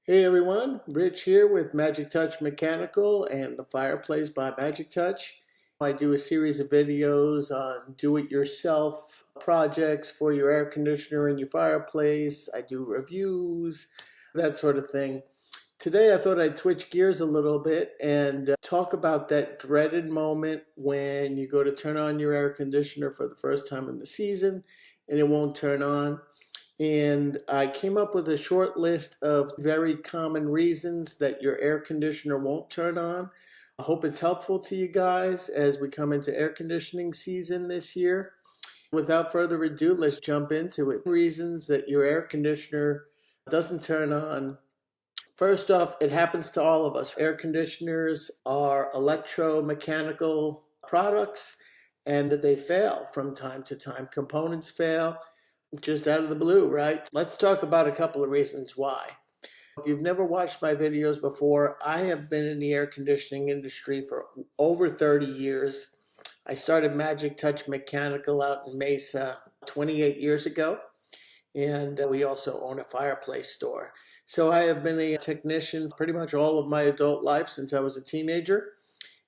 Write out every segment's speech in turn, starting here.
Hey everyone, Rich here with Magic Touch Mechanical and the Fireplace by Magic Touch. I do a series of videos on do-it-yourself projects for your air conditioner and your fireplace. I do reviews, that sort of thing. Today I thought I'd switch gears a little bit and talk about that dreaded moment when you go to turn on your air conditioner for the first time in the season and it won't turn on. And I came up with a short list of very common reasons that your air conditioner won't turn on. I hope it's helpful to you guys as we come into air conditioning season this year. Without further ado, let's jump into it. Reasons that your air conditioner doesn't turn on. First off, it happens to all of us. Air conditioners are electromechanical products and that they fail from time to time. Components fail just out of the blue, right? Let's talk about a couple of reasons why. If you've never watched my videos before, I have been in the air conditioning industry for over 30 years. I started Magic Touch Mechanical out in Mesa 28 years ago, and we also own a fireplace store. So I have been a technician pretty much all of my adult life since I was a teenager,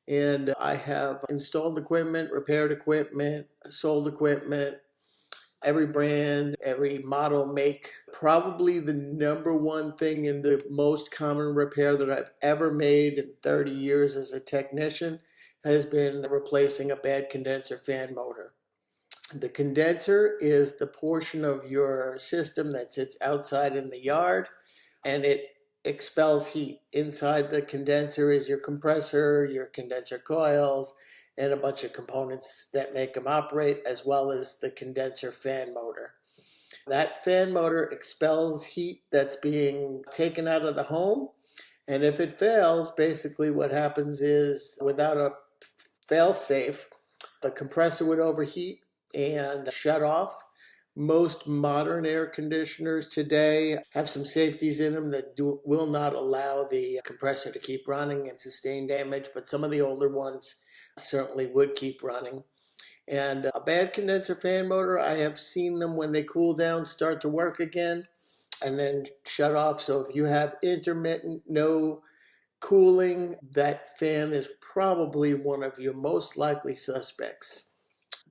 and I have installed equipment, repaired equipment, sold equipment, every brand, every model, make. Probably the number one thing and the most common repair that I've ever made in 30 years as a technician has been replacing a bad condenser fan motor. The condenser is the portion of your system that sits outside in the yard and it expels heat. Inside the condenser is your compressor, your condenser coils, and a bunch of components that make them operate, as well as the condenser fan motor. That fan motor expels heat that's being taken out of the home, and if it fails, basically what happens is, without a fail-safe, the compressor would overheat and shut off. Most modern air conditioners today have some safeties in them that will not allow the compressor to keep running and sustain damage, but some of the older ones certainly would keep running. And a bad condenser fan motor, I have seen them when they cool down start to work again and then shut off. So if you have intermittent, no cooling, that fan is probably one of your most likely suspects.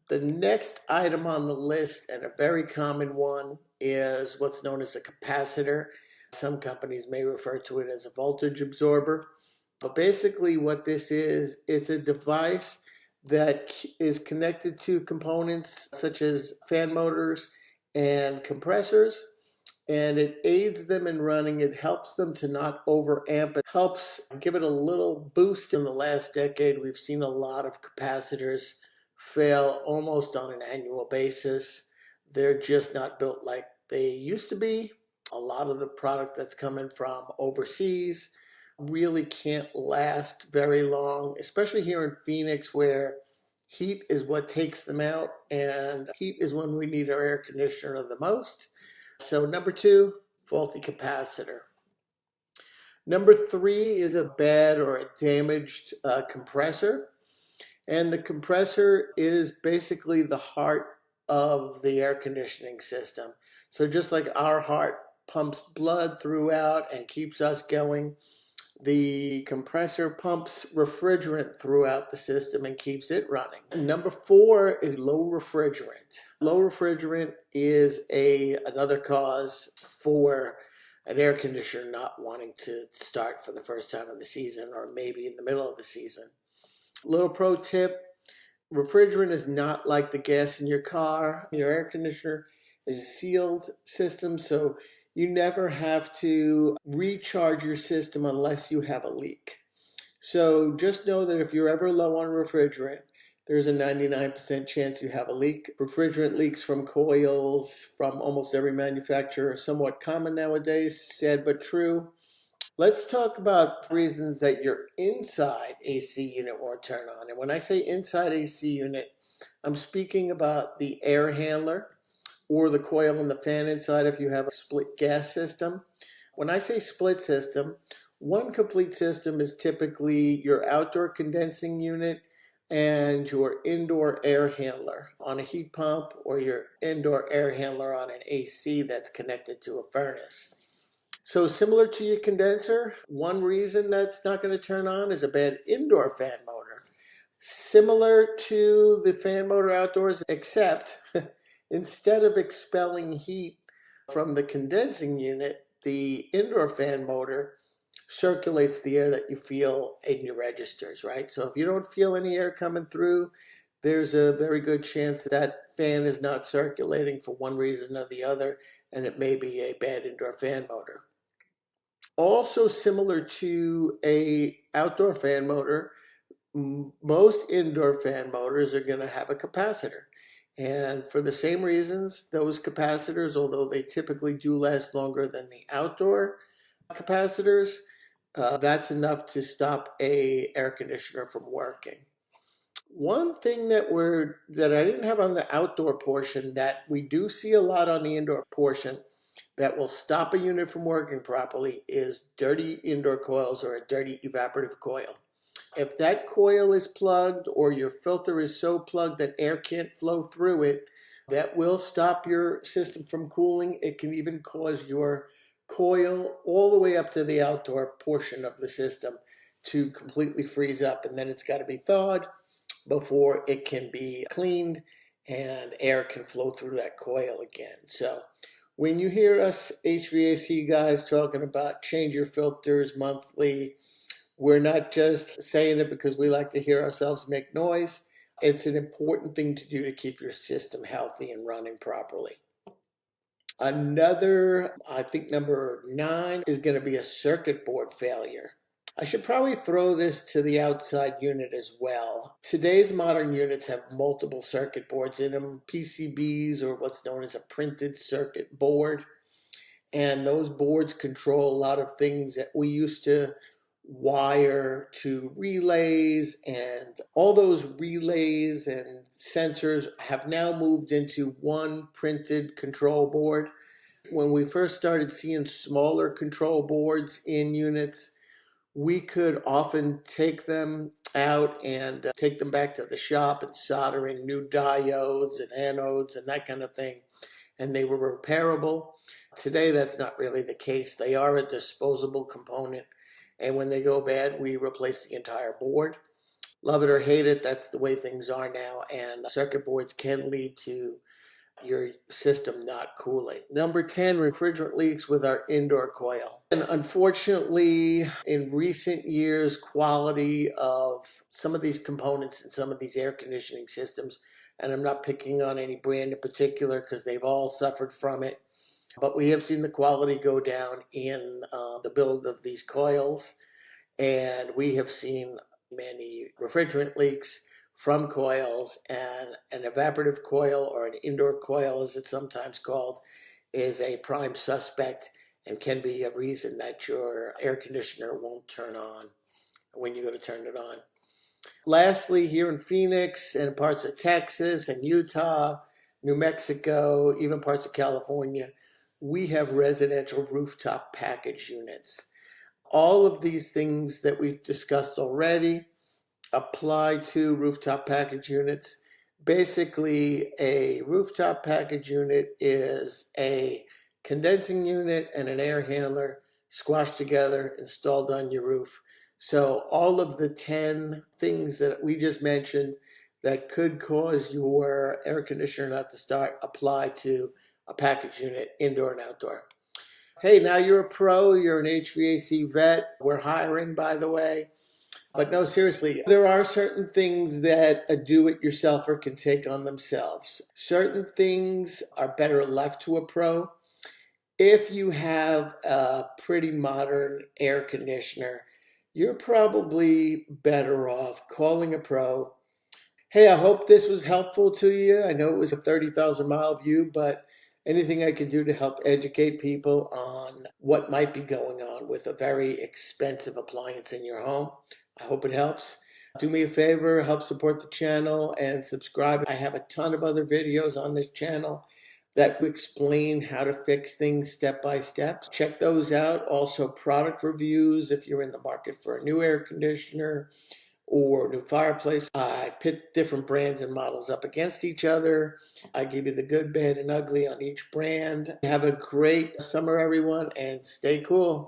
The next item on the list, and a very common one, is what's known as a capacitor. Some companies may refer to it as a voltage absorber. But basically what this is, it's a device that is connected to components such as fan motors and compressors, and it aids them in running. It helps them to not overamp. It helps give it a little boost. In the last decade, we've seen a lot of capacitors fail almost on an annual basis. They're just not built like they used to be. A lot of the product that's coming from overseas really can't last very long, especially here in Phoenix, where heat is what takes them out, and heat is when we need our air conditioner the most. So number two, faulty capacitor. Number three is a bad or a damaged compressor. And the compressor is basically the heart of the air conditioning system. So just like our heart pumps blood throughout and keeps us going, the compressor pumps refrigerant throughout the system and keeps it running. Number four is low refrigerant. Low refrigerant is another cause for an air conditioner not wanting to start for the first time of the season, or maybe in the middle of the season. Little pro tip, refrigerant is not like the gas in your car. Your air conditioner is a sealed system, so you never have to recharge your system unless you have a leak. So just know that if you're ever low on refrigerant, there's a 99% chance you have a leak. Refrigerant leaks from coils from almost every manufacturer are somewhat common nowadays, sad but true. Let's talk about reasons that your inside AC unit won't turn on. And when I say inside AC unit, I'm speaking about the air handler or the coil and the fan inside if you have a split gas system. When I say split system, one complete system is typically your outdoor condensing unit and your indoor air handler on a heat pump, or your indoor air handler on an AC that's connected to a furnace. So similar to your condenser, one reason that's not going to turn on is a bad indoor fan motor. Similar to the fan motor outdoors, except instead of expelling heat from the condensing unit, the indoor fan motor circulates the air that you feel in your registers, right? So if you don't feel any air coming through, there's a very good chance that fan is not circulating for one reason or the other, and it may be a bad indoor fan motor. Also similar to a outdoor fan motor, most indoor fan motors are going to have a capacitor. And for the same reasons, those capacitors, although they typically do last longer than the outdoor capacitors, that's enough to stop a air conditioner from working. One thing that I didn't have on the outdoor portion that we do see a lot on the indoor portion that will stop a unit from working properly is dirty indoor coils or a dirty evaporative coil. If that coil is plugged or your filter is so plugged that air can't flow through it, that will stop your system from cooling. It can even cause your coil all the way up to the outdoor portion of the system to completely freeze up, and then it's got to be thawed before it can be cleaned and air can flow through that coil again. So when you hear us HVAC guys talking about change your filters monthly, we're not just saying it because we like to hear ourselves make noise. It's an important thing to do to keep your system healthy and running properly. Another, I think number 9, is going to be a circuit board failure. I should probably throw this to the outside unit as well. Today's modern units have multiple circuit boards in them, PCBs or what's known as a printed circuit board. And those boards control a lot of things that we used to wire to relays, and all those relays and sensors have now moved into one printed control board. When we first started seeing smaller control boards in units, we could often take them out and take them back to the shop and solder in new diodes and anodes and that kind of thing, and they were repairable. Today, that's not really the case. They are a disposable component, and when they go bad, we replace the entire board. Love it or hate it, that's the way things are now, and circuit boards can lead to your system not cooling. Number 10, refrigerant leaks with our indoor coil. And unfortunately, in recent years, quality of some of these components in some of these air conditioning systems, and I'm not picking on any brand in particular because they've all suffered from it, but we have seen the quality go down in the build of these coils, and we have seen many refrigerant leaks from coils, and an evaporative coil, or an indoor coil as it's sometimes called, is a prime suspect and can be a reason that your air conditioner won't turn on when you go to turn it on. Lastly, here in Phoenix and parts of Texas and Utah, New Mexico, even parts of California, we have residential rooftop package units. All of these things that we've discussed already apply to rooftop package units. Basically, a rooftop package unit is a condensing unit and an air handler squashed together, installed on your roof. So all of the 10 things that we just mentioned that could cause your air conditioner not to start apply to a package unit, indoor and outdoor. Hey, now you're a pro, you're an HVAC vet. We're hiring, by the way. But no, seriously, there are certain things that a do-it-yourselfer can take on themselves. Certain things are better left to a pro. If you have a pretty modern air conditioner, you're probably better off calling a pro. Hey, I hope this was helpful to you. I know it was a 30,000-mile view, but anything I can do to help educate people on what might be going on with a very expensive appliance in your home, I hope it helps. Do me a favor, help support the channel and subscribe. I have a ton of other videos on this channel that explain how to fix things step by step. Check those out. Also, product reviews if you're in the market for a new air conditioner or new fireplace. I pit different brands and models up against each other. I give you the good, bad, and ugly on each brand. Have a great summer, everyone, and stay cool.